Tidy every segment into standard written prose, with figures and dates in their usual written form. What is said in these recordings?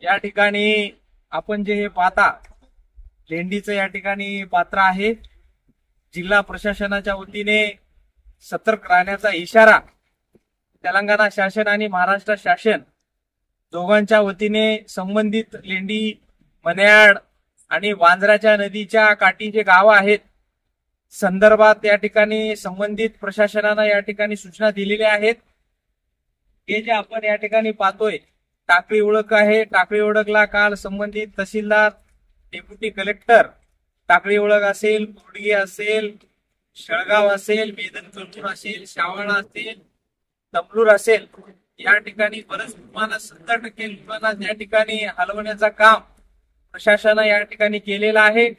या ठिकाणी आपण जे हे पाहता लेंडीचं या ठिकाणी पात्र आहे। जिल्हा प्रशासनाच्या वतीने सतर्क राहण्याचा इशारा तेलंगणा शासन आणि महाराष्ट्र शासन दोघांच्या वतीने संबंधित लेंडी, मन्याड आणि वांजराच्या नदीच्या काठी जे गाव आहेत संदर्भात या ठिकाणी संबंधित प्रशासनानं या ठिकाणी सूचना दिलेल्या आहेत। हे जे आपण या ठिकाणी पाहतोय टाकळी ओळख आहे। टाकळी ओळखला काल संबंधित तहसीलदार, डेप्युटी कलेक्टर, टाकळी ओळख असेल, कुर्डगी असेल, शेळगाव असेल, बेदनकरपूर असेल, शावाळा असेल, तमलूर असेल, या ठिकाणी बरेच लोकांना 70% लोकांना या ठिकाणी हलवण्याचं काम प्रशासनानं या ठिकाणी केलेलं आहे।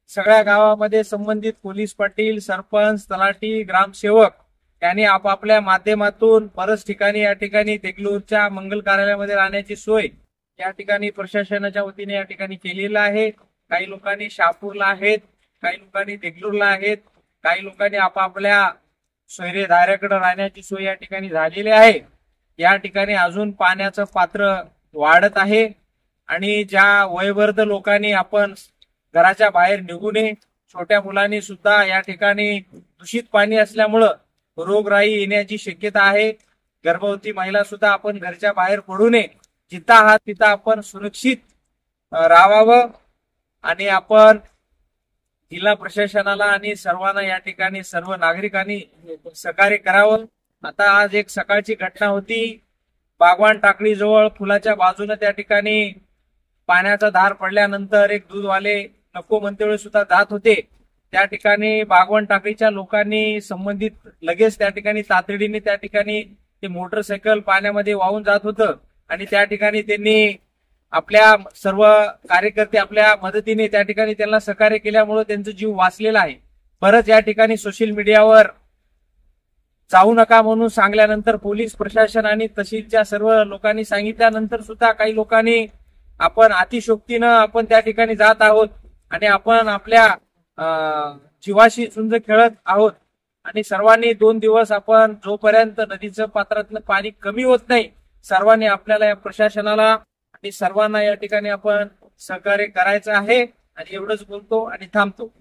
सगळ्या गावामध्ये संबंधित पोलीस पाटील, सरपंच, तलाठी, ग्रामसेवक यांनी आपापल्या माध्यमातून बरेच ठिकाणी या ठिकाणी देगलूरच्या मंगल कार्यालयामध्ये राहण्याची सोय या ठिकाणी प्रशासनाच्या वतीने या ठिकाणी केलेलं आहे। काही लोकांनी शहापूरला आहेत, काही लोकांनी देगलूरला आहेत, काही लोकांनी आपापल्या सोयरेधाऱ्याकडे राहण्याची सोय या ठिकाणी झालेली आहे। या ठिकाणी अजून पाण्याचं पात्र वाढत आहे आणि ज्या वयोवृद्ध लोकांनी आपण घराच्या बाहेर निघू नये, छोट्या मुलांनी सुद्धा या ठिकाणी दूषित पाणी असल्यामुळं रोगराई येण्याची शक्यता आहे। गर्भवती महिला सुद्धा आपण घरच्या बाहेर पडू नये, जिथं आहात तिथं आपण सुरक्षित राहावं आणि आपण जिल्हा प्रशासनाला आणि सर्वांना या ठिकाणी सर्व नागरिकांनी सहकार्य करावं। आता आज एक सकाळची घटना होती, बागवान टाकळी जवळ पुलाच्या बाजूने त्या ठिकाणी पाण्याचा धार पडल्यानंतर एक दूधवाले नको म्हणते सुद्धा जात होते। त्या ठिकाणी बागवान टाकळीच्या लोकांनी संबंधित लगेच त्या ठिकाणी तातडीने त्या ठिकाणी ते मोटरसायकल पाण्यामध्ये वाहून जात होतं आणि त्या ठिकाणी त्यांनी आपल्या सर्व कार्यकर्ते आपल्या मदतीने त्या ठिकाणी त्यांना सहकार्य केल्यामुळे त्यांचा जीव वाचलेला आहे। परत या ठिकाणी सोशल मीडियावर जाऊ नका म्हणून सांगल्यानंतर पोलीस प्रशासन आणि तहसीलच्या सर्व लोकांनी सांगितल्यानंतर सुद्धा काही लोकांनी आपण अतिशोक्तीनं आपण त्या ठिकाणी जात आहोत आणि आपण आपल्या जीवाशी झुंज खेळत आहोत आणि सर्वांनी 2 दिवस आपण जोपर्यंत नदीचं पात्रातलं पाणी कमी होत नाही सर्वांनी आपल्याला या प्रशासनाला आणि सर्वांना या ठिकाणी आपण सहकार्य करायचं आहे। आणि एवढंच बोलतो आणि थांबतो।